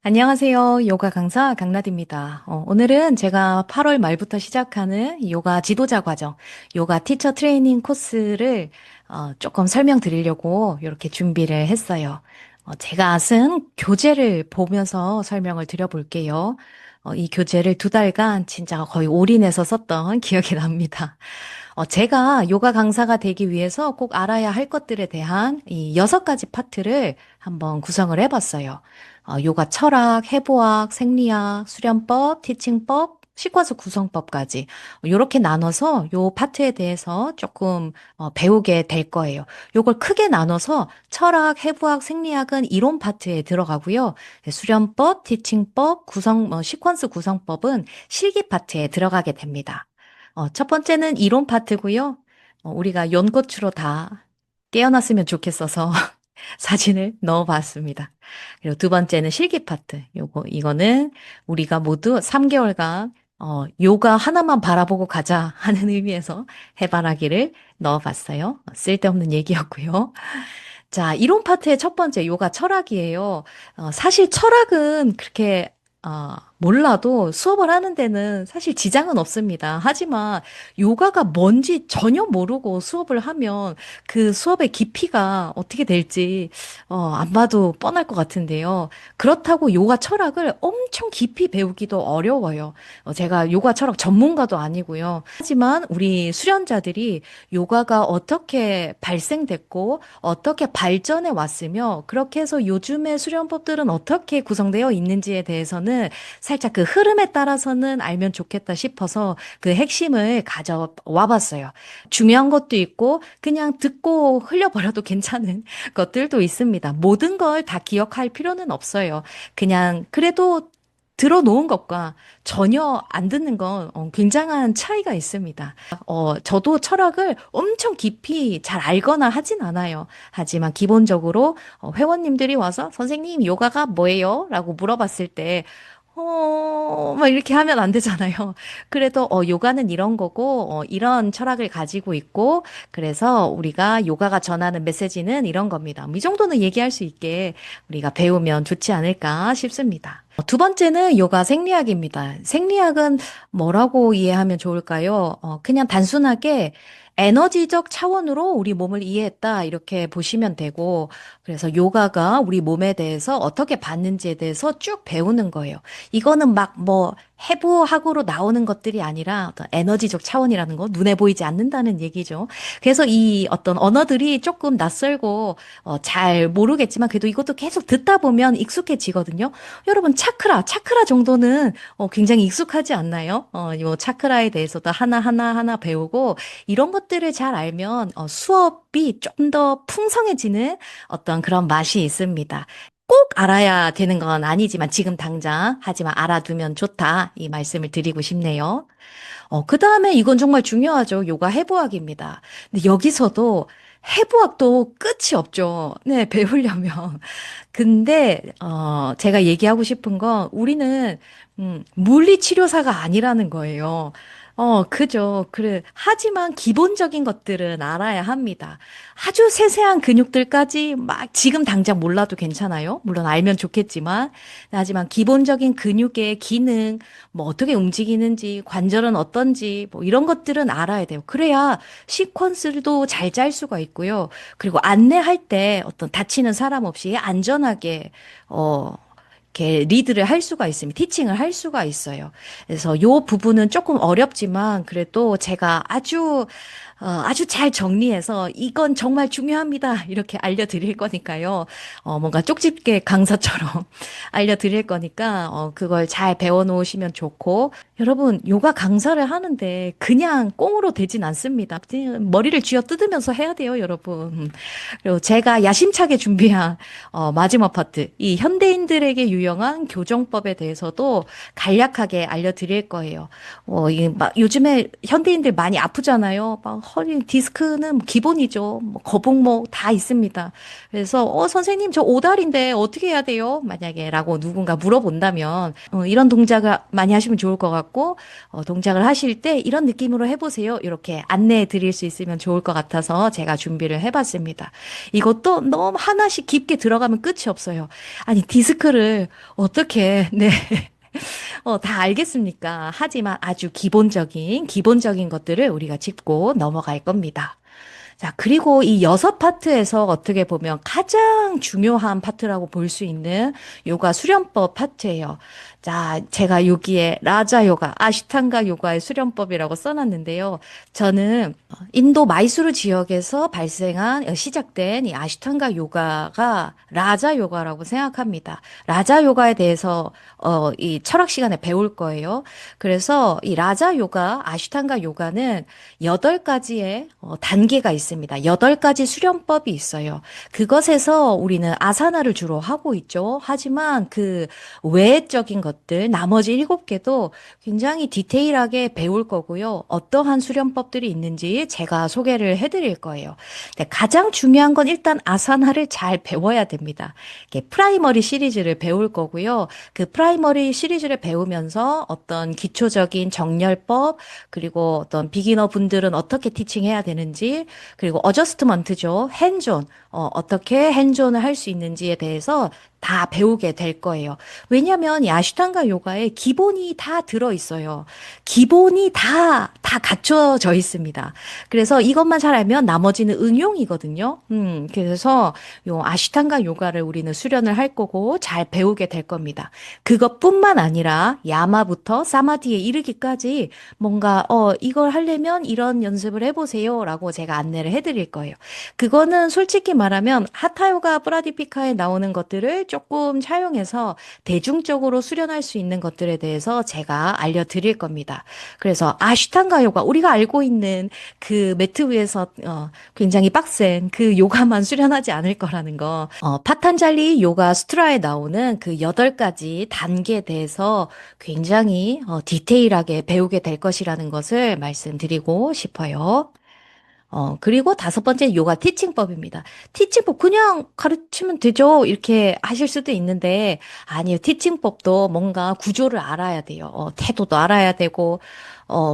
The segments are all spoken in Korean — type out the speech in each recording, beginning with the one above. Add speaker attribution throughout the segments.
Speaker 1: 안녕하세요. 요가 강사 강나디입니다. 오늘은 제가 8월 말부터 시작하는 요가 지도자 과정, 요가 티처 트레이닝 코스를 조금 설명드리려고 이렇게 준비를 했어요. 제가 쓴 교재를 보면서 설명을 드려볼게요. 이 교재를 2달간 진짜 거의 올인해서 썼던 기억이 납니다. 제가 요가 강사가 되기 위해서 꼭 알아야 할 것들에 대한 이 6가지 파트를 한번 구성을 해봤어요. 요가 철학, 해부학, 생리학, 수련법, 티칭법, 시퀀스 구성법까지 요렇게 나눠서 요 파트에 대해서 조금 배우게 될 거예요. 요걸 크게 나눠서 철학, 해부학, 생리학은 이론 파트에 들어가고요. 네, 수련법, 티칭법, 시퀀스 구성법은 실기 파트에 들어가게 됩니다. 첫 번째는 이론 파트고요. 우리가 연꽃으로 다 깨어났으면 좋겠어서 사진을 넣어봤습니다. 그리고 두 번째는 실기 파트. 이거는 우리가 모두 3개월간 요가 하나만 바라보고 가자 하는 의미에서 해바라기를 넣어봤어요. 쓸데없는 얘기였고요. 자, 이론 파트의 첫 번째 요가 철학이에요. 사실 철학은 그렇게 몰라도 수업을 하는 데는 사실 지장은 없습니다. 하지만 요가가 뭔지 전혀 모르고 수업을 하면 그 수업의 깊이가 어떻게 될지 안 봐도 뻔할 것 같은데요. 그렇다고 요가 철학을 엄청 깊이 배우기도 어려워요. 제가 요가 철학 전문가도 아니고요. 하지만 우리 수련자들이 요가가 어떻게 발생됐고 어떻게 발전해 왔으며 그렇게 해서 요즘의 수련법들은 어떻게 구성되어 있는지에 대해서는 살짝 그 흐름에 따라서는 알면 좋겠다 싶어서 그 핵심을 가져와 봤어요. 중요한 것도 있고 그냥 듣고 흘려버려도 괜찮은 것들도 있습니다. 모든 걸 다 기억할 필요는 없어요. 그냥 그래도 들어놓은 것과 전혀 안 듣는 건 굉장한 차이가 있습니다. 저도 철학을 엄청 깊이 잘 알거나 하진 않아요. 하지만 기본적으로 회원님들이 와서 선생님, 요가가 뭐예요? 라고 물어봤을 때 막 이렇게 하면 안 되잖아요. 그래도, 요가는 이런 거고, 이런 철학을 가지고 있고, 그래서 우리가 요가가 전하는 메시지는 이런 겁니다. 이 정도는 얘기할 수 있게 우리가 배우면 좋지 않을까 싶습니다. 두 번째는 요가 생리학입니다. 생리학은 뭐라고 이해하면 좋을까요? 그냥 단순하게 에너지적 차원으로 우리 몸을 이해했다, 이렇게 보시면 되고, 그래서 요가가 우리 몸에 대해서 어떻게 받는지에 대해서 쭉 배우는 거예요. 이거는 막 뭐 해부학으로 나오는 것들이 아니라 어떤 에너지적 차원이라는 거, 눈에 보이지 않는다는 얘기죠. 그래서 이 어떤 언어들이 조금 낯설고 잘 모르겠지만 그래도 이것도 계속 듣다 보면 익숙해지거든요. 여러분 차크라 정도는 굉장히 익숙하지 않나요? 요 차크라에 대해서도 하나 배우고 이런 것들을 잘 알면 수업이 좀 더 풍성해지는 어떤 그런 맛이 있습니다. 꼭 알아야 되는 건 아니지만 지금 당장 하지만 알아두면 좋다 이 말씀을 드리고 싶네요. 그 다음에 이건 정말 중요하죠. 요가 해부학입니다. 근데 여기서도 해부학도 끝이 없죠. 네, 배우려면. 근데, 제가 얘기하고 싶은 건 우리는, 물리치료사가 아니라는 거예요. 그죠. 그래. 하지만 기본적인 것들은 알아야 합니다. 아주 세세한 근육들까지 막 지금 당장 몰라도 괜찮아요. 물론 알면 좋겠지만. 하지만 기본적인 근육의 기능, 뭐 어떻게 움직이는지, 관절은 어떤지, 뭐 이런 것들은 알아야 돼요. 그래야 시퀀스도 잘 짤 수가 있고요. 그리고 안내할 때 어떤 다치는 사람 없이 안전하게, 어, 이렇게 리드를 할 수가 있습니다. 티칭을 할 수가 있어요. 그래서 요 부분은 조금 어렵지만 그래도 제가 아주 잘 정리해서 이건 정말 중요합니다. 이렇게 알려드릴 거니까요. 뭔가 쪽집게 강사처럼 알려드릴 거니까, 그걸 잘 배워놓으시면 좋고, 여러분, 요가 강사를 하는데 그냥 꽁으로 되진 않습니다. 그냥 머리를 쥐어 뜯으면서 해야 돼요, 여러분. 그리고 제가 야심차게 준비한 마지막 파트, 이 현대인들에게 유용한 교정법에 대해서도 간략하게 알려드릴 거예요. 요즘에 현대인들 많이 아프잖아요. 막 허리 디스크는 기본이죠. 뭐 거북목 다 있습니다. 그래서 선생님 저 오다리인데 어떻게 해야 돼요? 만약에라고 누군가 물어본다면 이런 동작을 많이 하시면 좋을 것 같고 동작을 하실 때 이런 느낌으로 해보세요. 이렇게 안내해 드릴 수 있으면 좋을 것 같아서 제가 준비를 해봤습니다. 이것도 너무 하나씩 깊게 들어가면 끝이 없어요. 아니 디스크를 어떻게 네. 다 알겠습니까? 하지만 아주 기본적인 것들을 우리가 짚고 넘어갈 겁니다. 자, 그리고 이 6파트에서 어떻게 보면 가장 중요한 파트라고 볼 수 있는 요가 수련법 파트예요. 자, 제가 여기에 라자 요가, 아시탄가 요가의 수련법이라고 써놨는데요. 저는 인도 마이수르 지역에서 시작된 이 아시탄가 요가가 라자 요가라고 생각합니다. 라자 요가에 대해서 이 철학 시간에 배울 거예요. 그래서 이 라자 요가, 아시탄가 요가는 8가지의 단계가 있습니다. 8가지 수련법이 있어요. 그것에서 우리는 아사나를 주로 하고 있죠. 하지만 그 외적인 것들, 나머지 7개도 굉장히 디테일하게 배울 거고요. 어떠한 수련법들이 있는지 제가 소개를 해드릴 거예요. 네, 가장 중요한 건 일단 아사나를 잘 배워야 됩니다. 프라이머리 시리즈를 배울 거고요. 그 프라이머리 시리즈를 배우면서 어떤 기초적인 정렬법, 그리고 어떤 비기너 분들은 어떻게 티칭해야 되는지, 그리고 어저스트먼트죠. 핸존, 어떻게 핸존을 할 수 있는지에 대해서 다 배우게 될 거예요. 왜냐하면 이 아슈탄가 요가에 기본이 다 들어있어요. 기본이 다 갖춰져 있습니다. 그래서 이것만 잘 알면 나머지는 응용이거든요. 그래서 요 아슈탄가 요가를 우리는 수련을 할 거고 잘 배우게 될 겁니다. 그것뿐만 아니라 야마부터 사마디에 이르기까지 뭔가 이걸 하려면 이런 연습을 해보세요라고 제가 안내를 해드릴 거예요. 그거는 솔직히 말하면 하타요가 프라디피카에 나오는 것들을 조금 차용해서 대중적으로 수련할 수 있는 것들에 대해서 제가 알려드릴 겁니다. 그래서 아슈탄가 요가 우리가 알고 있는 그 매트 위에서 굉장히 빡센 그 요가만 수련하지 않을 거라는 거. 파탄잘리 요가 수트라에 나오는 그 8가지 단계에 대해서 굉장히 디테일하게 배우게 될 것이라는 것을 말씀드리고 싶어요. 그리고 5번째 요가 티칭법입니다. 티칭법 그냥 가르치면 되죠. 이렇게 하실 수도 있는데, 아니요. 티칭법도 뭔가 구조를 알아야 돼요. 태도도 알아야 되고,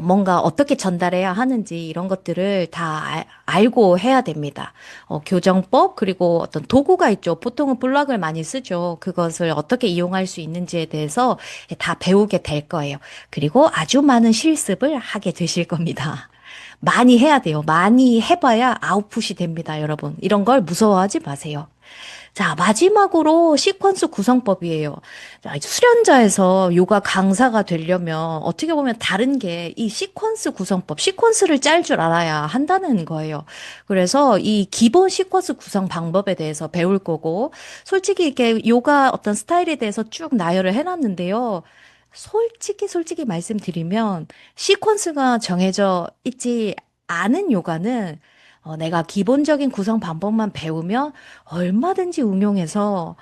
Speaker 1: 뭔가 어떻게 전달해야 하는지 이런 것들을 다 알고 해야 됩니다. 교정법, 그리고 어떤 도구가 있죠. 보통은 블럭을 많이 쓰죠. 그것을 어떻게 이용할 수 있는지에 대해서 다 배우게 될 거예요. 그리고 아주 많은 실습을 하게 되실 겁니다. 많이 해야 돼요. 많이 해봐야 아웃풋이 됩니다, 여러분. 이런 걸 무서워하지 마세요. 자, 마지막으로 시퀀스 구성법이에요. 자, 수련자에서 요가 강사가 되려면 어떻게 보면 다른 게 이 시퀀스 구성법, 시퀀스를 짤 줄 알아야 한다는 거예요. 그래서 이 기본 시퀀스 구성 방법에 대해서 배울 거고, 솔직히 이게 요가 어떤 스타일에 대해서 쭉 나열을 해놨는데요. 솔직히 말씀드리면 시퀀스가 정해져 있지 않은 요가는 내가 기본적인 구성 방법만 배우면 얼마든지 응용해서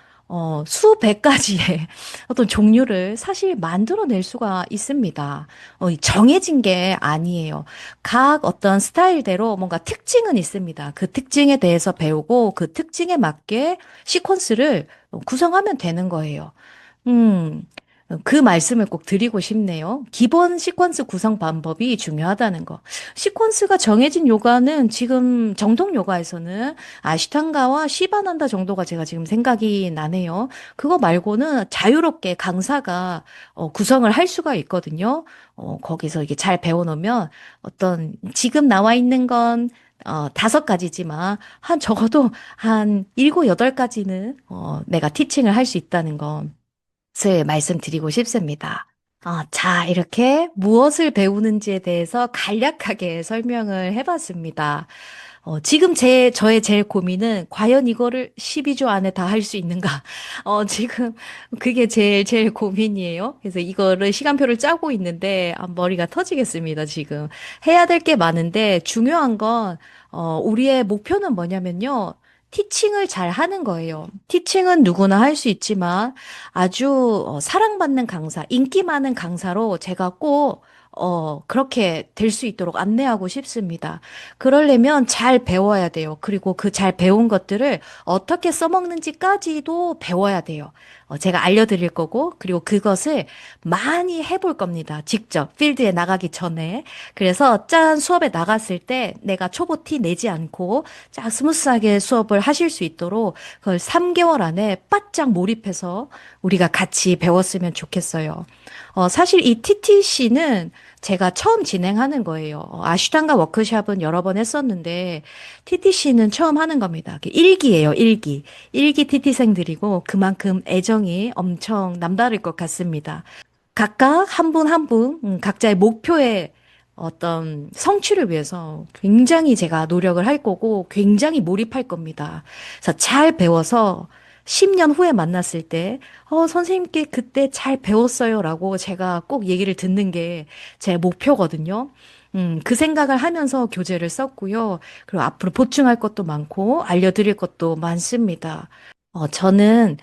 Speaker 1: 수백 가지의 어떤 종류를 사실 만들어낼 수가 있습니다. 이 정해진 게 아니에요. 각 어떤 스타일대로 뭔가 특징은 있습니다. 그 특징에 대해서 배우고 그 특징에 맞게 시퀀스를 구성하면 되는 거예요. 음, 그 말씀을 꼭 드리고 싶네요. 기본 시퀀스 구성 방법이 중요하다는 거. 시퀀스가 정해진 요가는 지금 정통 요가에서는 아시탄가와 시바난다 정도가 제가 지금 생각이 나네요. 그거 말고는 자유롭게 강사가 구성을 할 수가 있거든요. 거기서 이게 잘 배워놓으면 어떤 지금 나와 있는 건 5가지지만, 적어도 한 7, 8가지는, 내가 티칭을 할 수 있다는 거. 것을 말씀드리고 싶습니다. 자, 이렇게 무엇을 배우는지에 대해서 간략하게 설명을 해봤습니다. 지금 저의 제일 고민은 과연 이거를 12주 안에 다 할 수 있는가? 지금 그게 제일 고민이에요. 그래서 이거를 시간표를 짜고 있는데 머리가 터지겠습니다, 지금. 해야 될 게 많은데 중요한 건 우리의 목표는 뭐냐면요. 티칭을 잘 하는 거예요. 티칭은 누구나 할 수 있지만 아주 사랑받는 강사, 인기 많은 강사로 제가 꼭 그렇게 될 수 있도록 안내하고 싶습니다. 그러려면 잘 배워야 돼요. 그리고 그 잘 배운 것들을 어떻게 써먹는지까지도 배워야 돼요. 제가 알려드릴 거고, 그리고 그것을 많이 해볼 겁니다. 직접 필드에 나가기 전에. 그래서 짠 수업에 나갔을 때 내가 초보 티 내지 않고 쫙 스무스하게 수업을 하실 수 있도록 그걸 3개월 안에 바짝 몰입해서 우리가 같이 배웠으면 좋겠어요. 사실 이 TTC는 제가 처음 진행하는 거예요. 아슈탄가 워크숍은 여러 번 했었는데, TTC는 처음 하는 겁니다. 1기예요, 1기. 1기 TT생들이고, 그만큼 애정이 엄청 남다를 것 같습니다. 각각 한 분 한 분, 각자의 목표에 어떤 성취를 위해서 굉장히 제가 노력을 할 거고 굉장히 몰입할 겁니다. 그래서 잘 배워서 10년 후에 만났을 때, 선생님께 그때 잘 배웠어요라고 제가 꼭 얘기를 듣는 게 제 목표거든요. 그 생각을 하면서 교재를 썼고요. 그리고 앞으로 보충할 것도 많고 알려드릴 것도 많습니다. 저는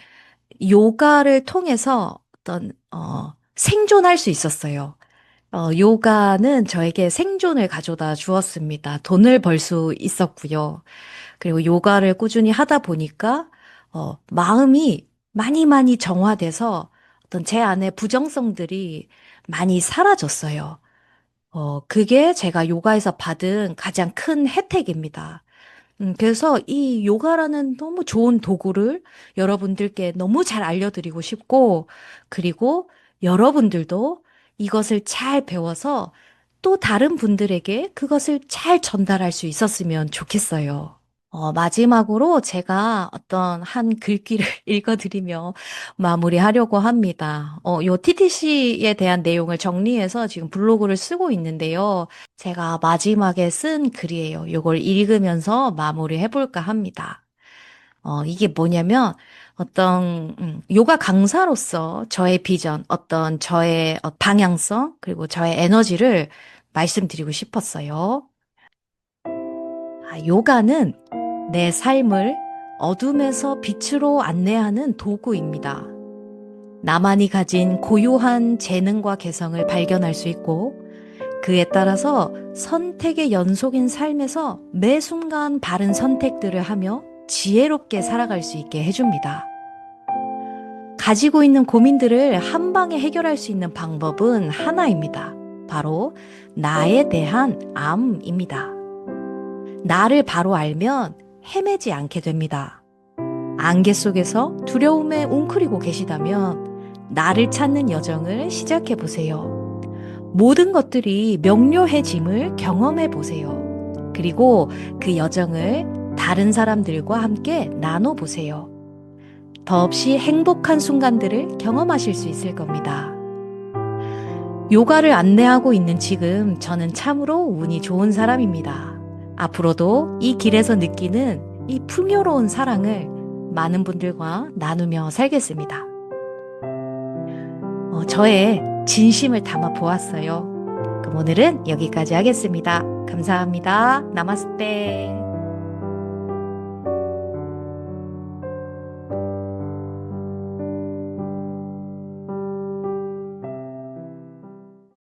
Speaker 1: 요가를 통해서 생존할 수 있었어요. 요가는 저에게 생존을 가져다 주었습니다. 돈을 벌 수 있었고요. 그리고 요가를 꾸준히 하다 보니까, 마음이 많이 많이 정화돼서 어떤 제 안에 부정성들이 많이 사라졌어요. 그게 제가 요가에서 받은 가장 큰 혜택입니다. 그래서 이 요가라는 너무 좋은 도구를 여러분들께 너무 잘 알려드리고 싶고, 그리고 여러분들도 이것을 잘 배워서 또 다른 분들에게 그것을 잘 전달할 수 있었으면 좋겠어요. 마지막으로 제가 어떤 한 글귀를 읽어드리며 마무리하려고 합니다. 요 TTC에 대한 내용을 정리해서 지금 블로그를 쓰고 있는데요. 제가 마지막에 쓴 글이에요. 요걸 읽으면서 마무리해볼까 합니다. 이게 뭐냐면 어떤 요가 강사로서 저의 비전, 어떤 저의 방향성, 그리고 저의 에너지를 말씀드리고 싶었어요. 요가는 내 삶을 어둠에서 빛으로 안내하는 도구입니다. 나만이 가진 고유한 재능과 개성을 발견할 수 있고, 그에 따라서 선택의 연속인 삶에서 매 순간 바른 선택들을 하며 지혜롭게 살아갈 수 있게 해줍니다. 가지고 있는 고민들을 한 방에 해결할 수 있는 방법은 하나입니다. 바로 나에 대한 암입니다. 나를 바로 알면 헤매지 않게 됩니다. 안개 속에서 두려움에 웅크리고 계시다면 나를 찾는 여정을 시작해 보세요. 모든 것들이 명료해짐을 경험해 보세요. 그리고 그 여정을 다른 사람들과 함께 나눠 보세요. 더없이 행복한 순간들을 경험하실 수 있을 겁니다. 요가를 안내하고 있는 지금 저는 참으로 운이 좋은 사람입니다. 앞으로도 이 길에서 느끼는 이 풍요로운 사랑을 많은 분들과 나누며 살겠습니다. 저의 진심을 담아 보았어요. 그럼 오늘은 여기까지 하겠습니다. 감사합니다. 나마스테.